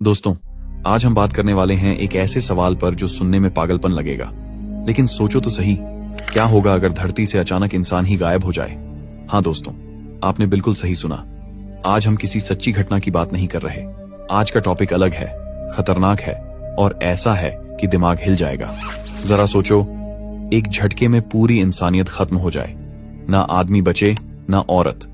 दोस्तों, आज हम बात करने वाले हैं एक ऐसे सवाल पर जो सुनने में पागलपन लगेगा, लेकिन सोचो तो सही, क्या होगा अगर धरती से अचानक इंसान ही गायब हो जाए। हाँ दोस्तों, आपने बिल्कुल सही सुना। आज हम किसी सच्ची घटना की बात नहीं कर रहे। आज का टॉपिक अलग है, खतरनाक है और ऐसा है कि दिमाग हिल जाएगा। जरा सोचो, एक झटके में पूरी इंसानियत खत्म हो जाए, ना आदमी बचे ना औरत,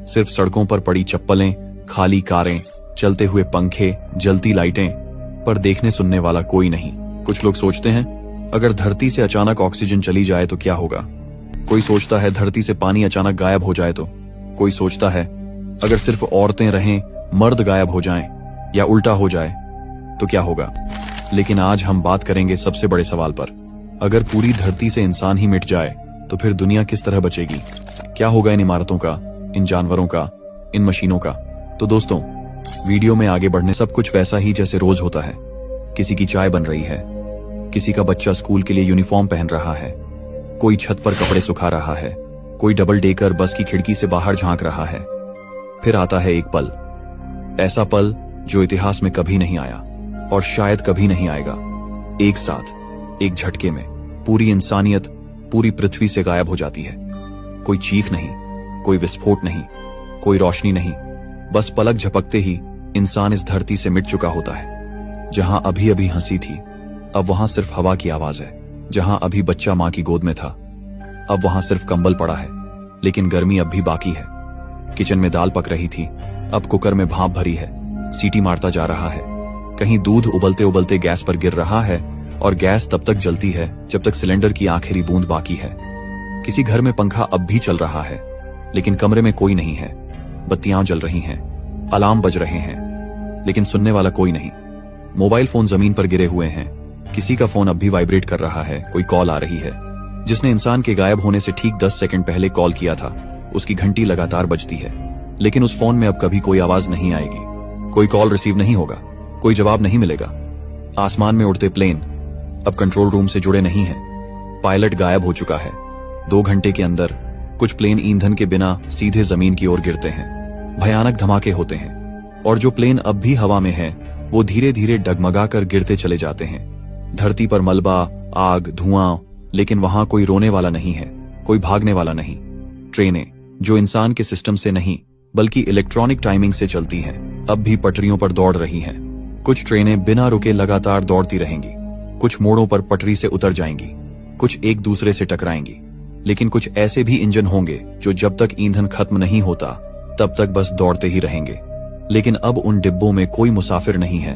सिर्फ सड़कों पर पड़ी चप्पलें, खाली कारें, चलते हुए पंखे, जलती लाइटें, पर देखने सुनने वाला कोई नहीं। कुछ लोग सोचते हैं अगर धरती से अचानक ऑक्सीजन चली जाए तो क्या होगा। कोई सोचता है धरती से पानी अचानक गायब हो जाए तो। कोई सोचता है अगर सिर्फ औरतें रहें, मर्द गायब हो जाएं, या उल्टा हो जाए तो क्या होगा। लेकिन आज हम बात करेंगे सबसे बड़े सवाल पर। अगर पूरी धरती से इंसान ही मिट जाए तो फिर दुनिया किस तरह बचेगी। क्या होगा इन इमारतों का, इन जानवरों का, इन मशीनों का। तो दोस्तों, वीडियो में आगे बढ़ने सब कुछ वैसा ही जैसे रोज होता है। किसी की चाय बन रही है, किसी का बच्चा स्कूल के लिए यूनिफॉर्म पहन रहा है, कोई छत पर कपड़े सुखा रहा है, कोई डबल डेकर बस की खिड़की से बाहर झांक रहा है। फिर आता है एक पल, ऐसा पल जो इतिहास में कभी नहीं आया और शायद कभी नहीं आएगा। एक साथ, एक झटके में पूरी इंसानियत पूरी पृथ्वी से गायब हो जाती है। कोई चीख नहीं, कोई विस्फोट नहीं, कोई रोशनी नहीं, बस पलक झपकते ही इंसान इस धरती से मिट चुका होता है। जहां अभी अभी हंसी थी, अब वहां सिर्फ हवा की आवाज है। जहां अभी बच्चा मां की गोद में था, अब वहां सिर्फ कंबल पड़ा है, लेकिन गर्मी अब भी बाकी है। किचन में दाल पक रही थी, अब कुकर में भाप भरी है, सीटी मारता जा रहा है। कहीं दूध उबलते उबलते गैस पर गिर रहा है और गैस तब तक जलती है जब तक सिलेंडर की आखिरी बूंद बाकी है। किसी घर में पंखा अब भी चल रहा है, लेकिन कमरे में कोई नहीं है। बत्तियां जल रही हैं, अलार्म बज रहे हैं, लेकिन सुनने वाला कोई नहीं। मोबाइल फोन जमीन पर गिरे हुए हैं, किसी का फोन अब भी वाइब्रेट कर रहा है। कोई कॉल आ रही है, जिसने इंसान के गायब होने से ठीक 10 सेकंड पहले कॉल किया था, उसकी घंटी लगातार बजती है, लेकिन उस फोन में अब कभी कोई आवाज नहीं आएगी। कोई कॉल रिसीव नहीं होगा, कोई जवाब नहीं मिलेगा। आसमान में उड़ते प्लेन अब कंट्रोल रूम से जुड़े नहीं हैं, पायलट गायब हो चुका है। 2 घंटे के अंदर कुछ प्लेन ईंधन के बिना सीधे जमीन की ओर गिरते हैं। भयानक धमाके होते हैं, और जो प्लेन अब भी हवा में है वो धीरे धीरे डगमगा कर गिरते चले जाते हैं। धरती पर मलबा, आग, धुआं, लेकिन वहां कोई रोने वाला नहीं है, कोई भागने वाला नहीं। ट्रेनें जो इंसान के सिस्टम से नहीं बल्कि इलेक्ट्रॉनिक टाइमिंग से चलती हैं, अब भी पटरियों पर दौड़ रही हैं। कुछ ट्रेनें बिना रुके लगातार दौड़ती रहेंगी, कुछ मोड़ों पर पटरी से उतर जाएंगी, कुछ एक दूसरे से टकराएंगी, लेकिन कुछ ऐसे भी इंजन होंगे जो जब तक ईंधन खत्म नहीं होता तब तक बस दौड़ते ही रहेंगे। लेकिन अब उन डिब्बों में कोई मुसाफिर नहीं है,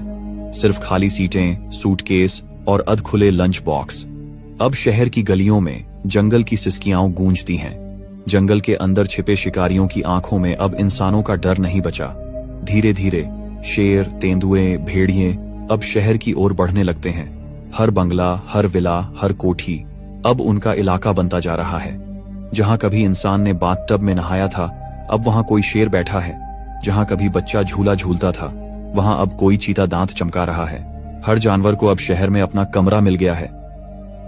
सिर्फ खाली सीटें, सूटकेस और अधखुले लंच बॉक्स। अब शहर की गलियों में जंगल की सिसकियां गूंजती हैं। जंगल के अंदर छिपे शिकारियों की आंखों में अब इंसानों का डर नहीं बचा। धीरे धीरे शेर, तेंदुए, भेड़िए अब शहर की ओर बढ़ने लगते हैं। हर बंगला, हर विला, हर कोठी अब उनका इलाका बनता जा रहा है। जहां कभी इंसान ने बाथटब में नहाया था, अब वहां कोई शेर बैठा है। जहां कभी बच्चा झूला झूलता था, वहां अब कोई चीता दांत चमका रहा है। हर जानवर को अब शहर में अपना कमरा मिल गया है।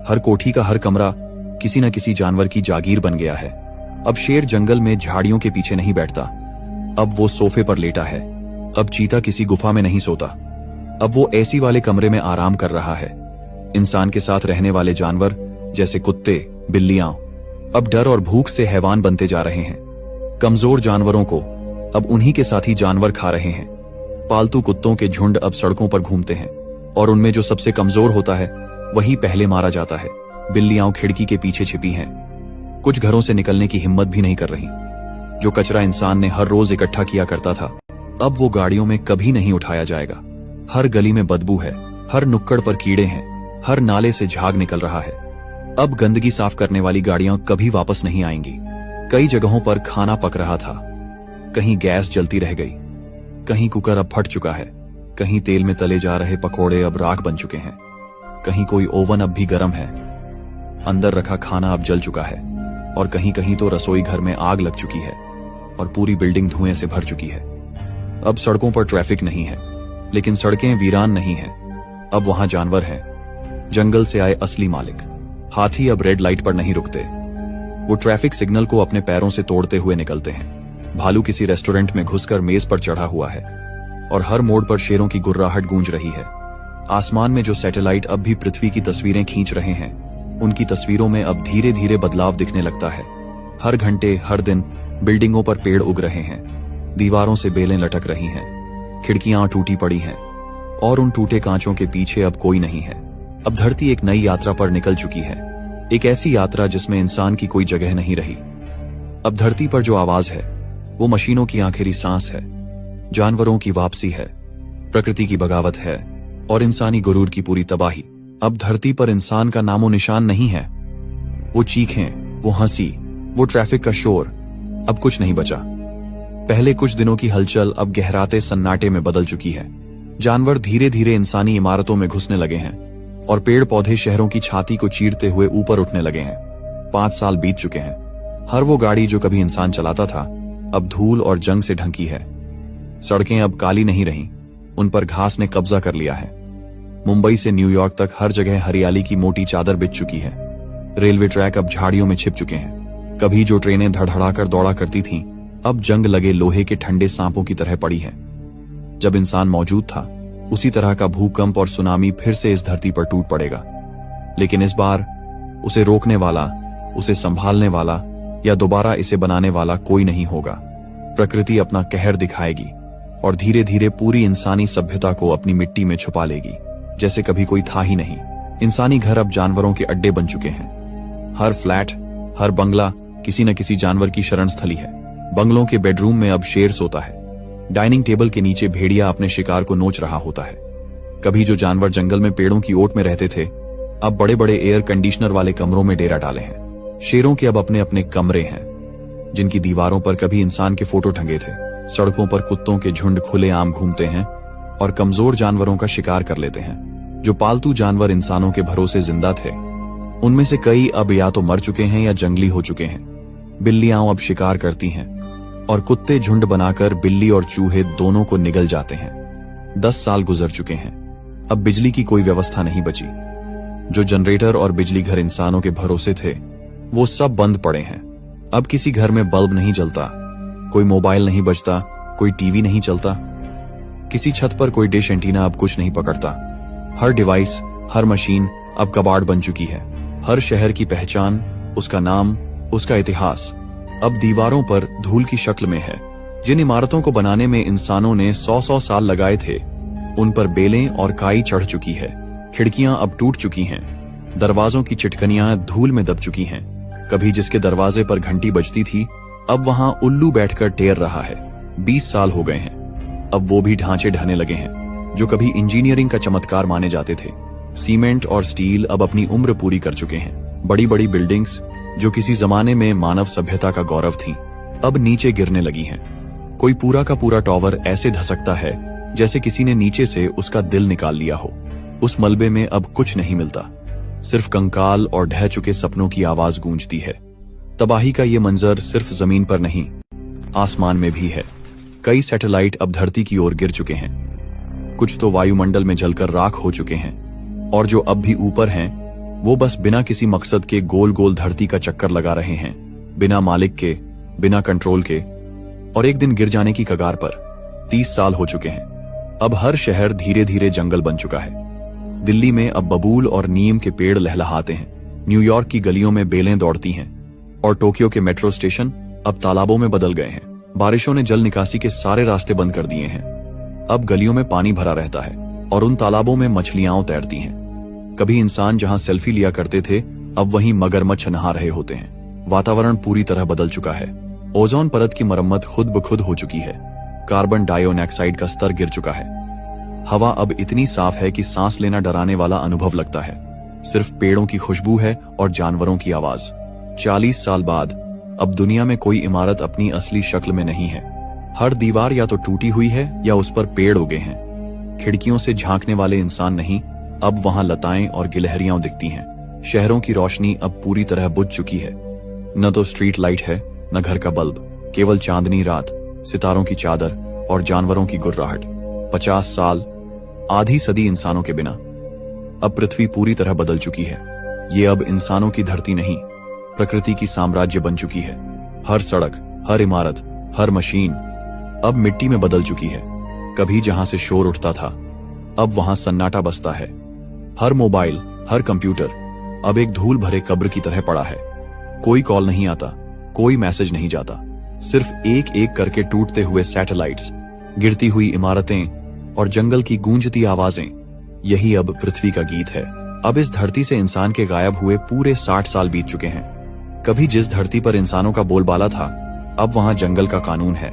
हर कोठी का हर कमरा किसी न किसी जानवर की जागीर बन गया है। अब शेर जंगल में झाड़ियों के पीछे नहीं बैठता, अब वो सोफे पर लेटा है। अब चीता किसी गुफा में नहीं सोता, अब वो एसी वाले कमरे में आराम कर रहा है। इंसान के साथ रहने वाले जानवर जैसे कुत्ते, बिल्लियां अब डर और भूख से हैवान बनते जा रहे हैं। कमजोर जानवरों को अब उन्हीं के साथी जानवर खा रहे हैं। पालतू कुत्तों के झुंड अब सड़कों पर घूमते हैं, और उनमें जो सबसे कमजोर होता है वही पहले मारा जाता है। बिल्लियां खिड़की के पीछे छिपी हैं, कुछ घरों से निकलने की हिम्मत भी नहीं कर रही। जो कचरा इंसान ने हर रोज इकट्ठा किया करता था, अब वो गाड़ियों में कभी नहीं उठाया जाएगा। हर गली में बदबू है, हर नुक्कड़ पर कीड़े हैं, हर नाले से झाग निकल रहा है। अब गंदगी साफ करने वाली गाड़ियां कभी वापस नहीं आएंगी। कई जगहों पर खाना पक रहा था, कहीं गैस जलती रह गई, कहीं कुकर अब फट चुका है, कहीं तेल में तले जा रहे पकोड़े अब राख बन चुके हैं, कहीं कोई ओवन अब भी गर्म है, अंदर रखा खाना अब जल चुका है, और कहीं कहीं तो रसोई घर में आग लग चुकी है और पूरी बिल्डिंग धुएं से भर चुकी है। अब सड़कों पर ट्रैफिक नहीं है, लेकिन सड़कें वीरान नहीं हैं। अब वहां जानवर हैं, जंगल से आए असली मालिक। हाथी अब रेड लाइट पर नहीं रुकते, वो ट्रैफिक सिग्नल को अपने पैरों से तोड़ते हुए निकलते हैं। भालू किसी रेस्टोरेंट में घुसकर मेज पर चढ़ा हुआ है। और हर मोड़ पर शेरों की गुर्राहट गूंज रही है। आसमान में जो सैटेलाइट अब भी पृथ्वी की तस्वीरें खींच रहे हैं, उनकी तस्वीरों में अब धीरे धीरे बदलाव दिखने लगता है। हर घंटे, हर दिन बिल्डिंगों पर पेड़ उग रहे हैं, दीवारों से बेलें लटक रही हैं, खिड़कियां टूटी पड़ी हैं और उन टूटे कांचों के पीछे अब कोई नहीं है। अब धरती एक नई यात्रा पर निकल चुकी है, एक ऐसी यात्रा जिसमें इंसान की कोई जगह नहीं रही। अब धरती पर जो आवाज है वो मशीनों की आखिरी सांस है, जानवरों की वापसी है, प्रकृति की बगावत है और इंसानी गुरूर की पूरी तबाही। अब धरती पर इंसान का नामो निशान नहीं है। वो चीखें, वो हंसी, वो ट्रैफिक का शोर, अब कुछ नहीं बचा। पहले कुछ दिनों की हलचल अब गहराते सन्नाटे में बदल चुकी है। जानवर धीरे धीरे इंसानी इमारतों में घुसने लगे हैं और पेड़ पौधे शहरों की छाती को चीरते हुए ऊपर उठने लगे हैं। 5 साल बीत चुके हैं। हर वो गाड़ी जो कभी इंसान चलाता था अब धूल और जंग से ढंकी है। सड़कें अब काली नहीं रहीं, उन पर घास ने कब्जा कर लिया है। मुंबई से न्यूयॉर्क तक हर जगह हरियाली की मोटी चादर बिछ चुकी है। रेलवे ट्रैक अब झाड़ियों में छिप चुके हैं। कभी जो ट्रेनें धड़धड़ाकर दौड़ा करती थीं, अब जंग लगे लोहे के ठंडे सांपों की तरह पड़ी है। जब इंसान मौजूद था, उसी तरह का भूकंप और सुनामी फिर से इस धरती पर टूट पड़ेगा। लेकिन इस बार उसे रोकने वाला, उसे संभालने वाला या दोबारा इसे बनाने वाला कोई नहीं होगा। प्रकृति अपना कहर दिखाएगी और धीरे धीरे पूरी इंसानी सभ्यता को अपनी मिट्टी में छुपा लेगी, जैसे कभी कोई था ही नहीं। इंसानी घर अब जानवरों के अड्डे बन चुके हैं। हर फ्लैट, हर बंगला किसी न किसी जानवर की शरण स्थली है। बंगलों के बेडरूम में अब शेर सोता है। डाइनिंग टेबल के नीचे भेड़िया अपने शिकार को नोच रहा होता है। कभी जो जानवर जंगल में पेड़ों की ओट में रहते थे, अब बड़े बड़े एयर कंडीशनर वाले कमरों में डेरा डाले हैं। शेरों के अब अपने अपने कमरे हैं, जिनकी दीवारों पर कभी इंसान के फोटो टंगे थे। सड़कों पर कुत्तों के झुंड खुलेआम घूमते हैं और कमजोर जानवरों का शिकार कर लेते हैं। जो पालतू जानवर इंसानों के भरोसे जिंदा थे, उनमें से कई अब या तो मर चुके हैं या जंगली हो चुके हैं। बिल्लियां अब शिकार करती हैं और कुत्ते झुंड बनाकर बिल्ली और चूहे दोनों को निगल जाते हैं। 10 साल गुजर चुके हैं। अब बिजली की कोई व्यवस्था नहीं बची। जो जनरेटर और बिजली घर इंसानों के भरोसे थे, वो सब बंद पड़े हैं। अब किसी घर में बल्ब नहीं जलता, कोई मोबाइल नहीं बजता, कोई टीवी नहीं चलता, किसी छत पर कोई डिश एंटीना अब कुछ नहीं पकड़ता। हर डिवाइस, हर मशीन अब कबाड़ बन चुकी है। हर शहर की पहचान, उसका नाम, उसका इतिहास अब दीवारों पर धूल की शक्ल में है। जिन इमारतों को बनाने में इंसानों ने 100 साल लगाए थे, उन पर बेलें और काई चढ़ चुकी है। खिड़कियां अब टूट चुकी हैं। दरवाजों की चिटकनियां धूल में दब चुकी हैं। कभी जिसके दरवाजे पर घंटी बजती थी, अब वहां उल्लू बैठकर टेर रहा है। 20 साल हो गए हैं। अब वो भी ढांचे ढहने लगे हैं जो कभी इंजीनियरिंग का चमत्कार माने जाते थे। सीमेंट और स्टील अब अपनी उम्र पूरी कर चुके हैं। बड़ी बड़ी बिल्डिंग्स जो किसी जमाने में मानव सभ्यता का गौरव थीं, अब नीचे गिरने लगी हैं। कोई पूरा का पूरा टॉवर ऐसे धसकता है जैसे किसी ने नीचे से उसका दिल निकाल लिया हो। उस मलबे में अब कुछ नहीं मिलता, सिर्फ कंकाल और ढह चुके सपनों की आवाज गूंजती है। तबाही का ये मंजर सिर्फ जमीन पर नहीं, आसमान में भी है। कई सैटेलाइट अब धरती की ओर गिर चुके हैं। कुछ तो वायुमंडल में जलकर राख हो चुके हैं और जो अब भी ऊपर हैं, वो बस बिना किसी मकसद के गोल गोल धरती का चक्कर लगा रहे हैं, बिना मालिक के, बिना कंट्रोल के, और एक दिन गिर जाने की कगार पर। 30 साल हो चुके हैं। अब हर शहर धीरे धीरे जंगल बन चुका है। दिल्ली में अब बबूल और नीम के पेड़ लहलहाते हैं। न्यूयॉर्क की गलियों में बेलें दौड़ती हैं और टोक्यो के मेट्रो स्टेशन अब तालाबों में बदल गए हैं। बारिशों ने जल निकासी के सारे रास्ते बंद कर दिए हैं। अब गलियों में पानी भरा रहता है और उन तालाबों में मछलियां तैरती हैं। कभी इंसान जहां सेल्फी लिया करते थे, अब वहीं मगरमच्छ नहा रहे होते हैं। वातावरण पूरी तरह बदल चुका है। ओजोन परत की मरम्मत खुद ब खुद हो चुकी है। कार्बन डाइऑक्साइड का स्तर गिर चुका है। हवा अब इतनी साफ है कि सांस लेना डराने वाला अनुभव लगता है। सिर्फ पेड़ों की खुशबू है और जानवरों की आवाज। 40 साल बाद अब दुनिया में कोई इमारत अपनी असली शक्ल में नहीं है। हर दीवार या तो टूटी हुई है या उस पर पेड़ उगे हैं। खिड़कियों से झांकने वाले इंसान नहीं, अब वहां लताएं और गिलहरियां दिखती हैं। शहरों की रोशनी अब पूरी तरह बुझ चुकी है। न तो स्ट्रीट लाइट है, न घर का बल्ब, केवल चांदनी रात, सितारों की चादर और जानवरों की गुर्राहट। 50 साल, आधी सदी इंसानों के बिना। अब पृथ्वी पूरी तरह बदल चुकी है। ये अब इंसानों की धरती नहीं, प्रकृति की साम्राज्य बन चुकी है। हर सड़क, हर इमारत, हर मशीन अब मिट्टी में बदल चुकी है। कभी जहां से शोर उठता था, अब वहां सन्नाटा बसता है। हर मोबाइल, हर कंप्यूटर अब एक धूल भरे कब्र की तरह पड़ा है। कोई कॉल नहीं आता, कोई मैसेज नहीं जाता, सिर्फ एक एक करके टूटते हुए सैटेलाइट्स, गिरती हुई इमारतें और जंगल की गूंजती आवाजें। यही अब पृथ्वी का गीत है। अब इस धरती से इंसान के गायब हुए पूरे 60 साल बीत चुके हैं। कभी जिस धरती पर इंसानों का बोलबाला था, अब वहां जंगल का कानून है।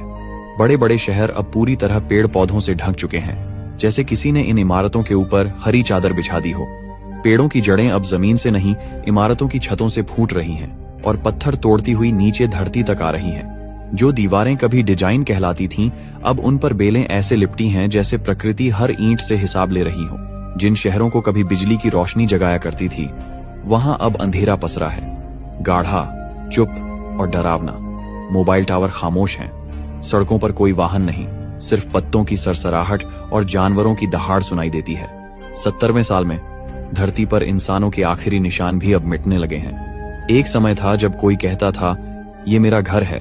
बड़े बड़े शहर अब पूरी तरह पेड़ पौधों से ढक चुके हैं, जैसे किसी ने इन इमारतों के ऊपर हरी चादर बिछा दी हो। पेड़ों की जड़ें अब जमीन से नहीं, इमारतों की छतों से फूट रही हैं और पत्थर तोड़ती हुई नीचे धरती तक आ रही हैं। जो दीवारें कभी डिजाइन कहलाती थीं, अब उन पर बेलें ऐसे लिपटी हैं जैसे प्रकृति हर ईंट से हिसाब ले रही हो। जिन शहरों को कभी बिजली की रोशनी जगाया करती थी, वहां अब अंधेरा पसरा है, गाढ़ा, चुप और डरावना। मोबाइल टावर खामोश हैं, सड़कों पर कोई वाहन नहीं, सिर्फ पत्तों की सरसराहट और जानवरों की दहाड़ सुनाई देती है। 70वें साल में धरती पर इंसानों के आखिरी निशान भी अब मिटने लगे हैं। एक समय था जब कोई कहता था, ये मेरा घर है।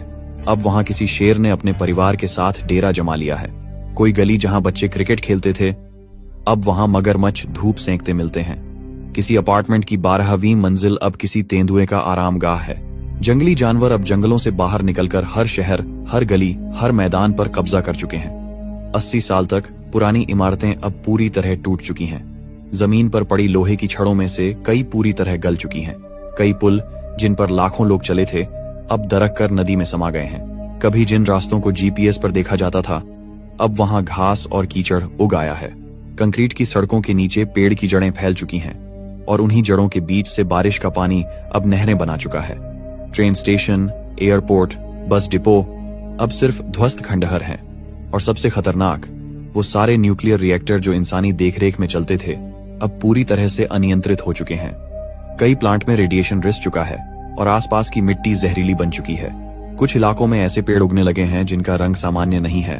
अब वहां किसी शेर ने अपने परिवार के साथ डेरा जमा लिया है। कोई गली जहां बच्चे क्रिकेट खेलते थे, अब वहां मगरमच्छ धूप सेंकते मिलते हैं। किसी अपार्टमेंट की 12वीं मंजिल अब किसी तेंदुए का आरामगाह है। जंगली जानवर अब जंगलों से बाहर निकलकर हर शहर, हर गली, हर मैदान पर कब्जा कर चुके हैं। 80 साल तक पुरानी इमारतें अब पूरी तरह टूट चुकी हैं। जमीन पर पड़ी लोहे की छड़ों में से कई पूरी तरह गल चुकी हैं। कई पुल जिन पर लाखों लोग चले थे, अब दरक कर नदी में समा गए हैं। कभी जिन रास्तों को जीपीएस पर देखा जाता था, अब वहां घास और कीचड़ उग आया है। कंक्रीट की सड़कों के नीचे पेड़ की जड़ें फैल चुकी हैं और उन्हीं जड़ों के बीच से बारिश का पानी अब नहरें बना चुका है। Train station, airport, bus depot अब सिर्फ ध्वस्त खंडहर हैं। और सबसे खतरनाक, वो सारे न्यूक्लियर रिएक्टर जो इंसानी देखरेख में चलते थे, अब पूरी तरह से अनियंत्रित हो चुके हैं। कई प्लांट में रेडिएशन रिस चुका है और आसपास की मिट्टी जहरीली बन चुकी है। कुछ इलाकों में ऐसे पेड़ उगने लगे हैं जिनका रंग सामान्य नहीं है,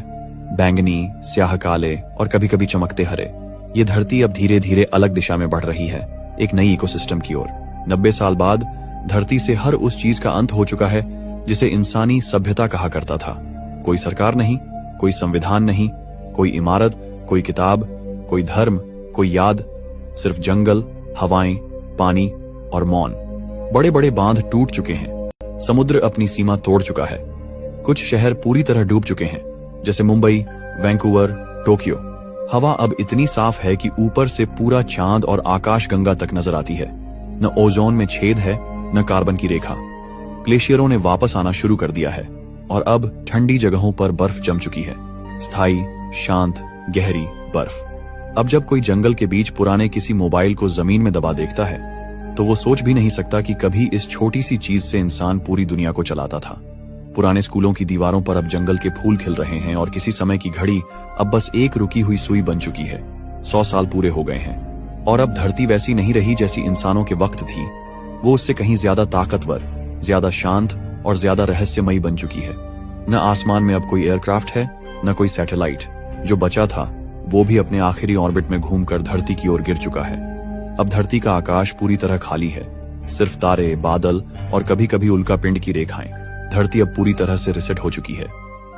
बैंगनी, स्याह काले और कभी कभी चमकते हरे। ये धरती अब धीरे धीरे अलग दिशा में बढ़ रही है, एक नई इकोसिस्टम की ओर। 90 साल बाद धरती से हर उस चीज का अंत हो चुका है जिसे इंसानी सभ्यता कहा करता था। कोई सरकार नहीं, कोई संविधान नहीं, कोई इमारत, कोई किताब, कोई धर्म, कोई याद, सिर्फ जंगल, हवाएं, पानी और मौन। बड़े बड़े बांध टूट चुके हैं, समुद्र अपनी सीमा तोड़ चुका है। कुछ शहर पूरी तरह डूब चुके हैं, जैसे मुंबई, वैंकूवर, टोक्यो। हवा अब इतनी साफ है कि ऊपर से पूरा चांद और आकाश गंगा तक नजर आती है। न ओजोन में छेद है, न कार्बन की रेखा। ग्लेशियरों ने वापस आना शुरू कर दिया है और अब ठंडी जगहों पर बर्फ जम चुकी है, स्थायी, शांत, गहरी बर्फ। अब जब कोई जंगल के बीच पुराने किसी मोबाइल को जमीन में दबा देखता है, तो वो सोच भी नहीं सकता कि कभी इस छोटी सी चीज से इंसान पूरी दुनिया को चलाता था। पुराने स्कूलों की दीवारों पर अब जंगल के फूल खिल रहे हैं और किसी समय की घड़ी अब बस एक रुकी हुई सुई बन चुकी है। 100 साल पूरे हो गए हैं और अब धरती वैसी नहीं रही जैसी इंसानों के वक्त थी। वो उससे कहीं ज्यादा ताकतवर, ज्यादा शांत और ज्यादा रहस्यमयी बन चुकी है। न आसमान में अब कोई एयरक्राफ्ट है, न कोई सैटेलाइट। जो बचा था वो भी अपने आखिरी ऑर्बिट में घूमकर धरती की ओर गिर चुका है। अब धरती का आकाश पूरी तरह खाली है, सिर्फ तारे, बादल और कभी कभी उल्कापिंड की रेखाएं। धरती अब पूरी तरह से रिसेट हो चुकी है।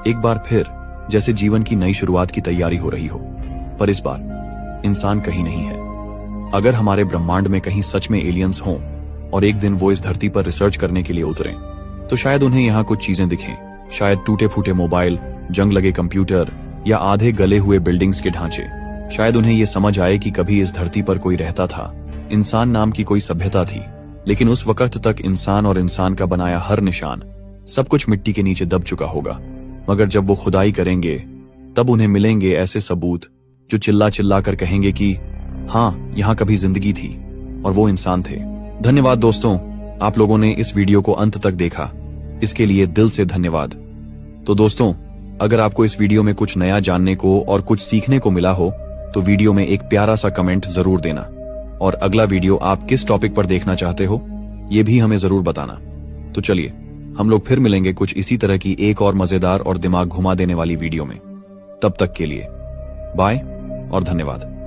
एक बार फिर जैसे जीवन की नई शुरुआत की तैयारी हो रही हो, पर इस बार इंसान कहीं नहीं है। अगर हमारे ब्रह्मांड में कहीं सच में एलियंस हों और एक दिन वो इस धरती पर रिसर्च करने के लिए उतरें, तो शायद उन्हें यहाँ कुछ चीजें दिखें। शायद टूटे फूटे मोबाइल, जंग लगे कंप्यूटर या आधे गले हुए बिल्डिंग्स के ढांचे। शायद उन्हें ये समझ आए कि कभी इस धरती पर कोई रहता था, इंसान नाम की कोई सभ्यता थी, लेकिन उस वक्त तक इंसान और इंसान का बनाया हर निशान, सब कुछ मिट्टी के नीचे दब चुका होगा। मगर जब वो खुदाई करेंगे, तब उन्हें मिलेंगे ऐसे सबूत जो चिल्ला चिल्ला कर कहेंगे कि हाँ, यहाँ कभी जिंदगी थी और वो इंसान थे। धन्यवाद दोस्तों, आप लोगों ने इस वीडियो को अंत तक देखा, इसके लिए दिल से धन्यवाद। तो दोस्तों, अगर आपको इस वीडियो में कुछ नया जानने को और कुछ सीखने को मिला हो, तो वीडियो में एक प्यारा सा कमेंट जरूर देना और अगला वीडियो आप किस टॉपिक पर देखना चाहते हो, ये भी हमें जरूर बताना। तो चलिए, हम लोग फिर मिलेंगे कुछ इसी तरह की एक और मजेदार और दिमाग घुमा देने वाली वीडियो में। तब तक के लिए बाय और धन्यवाद।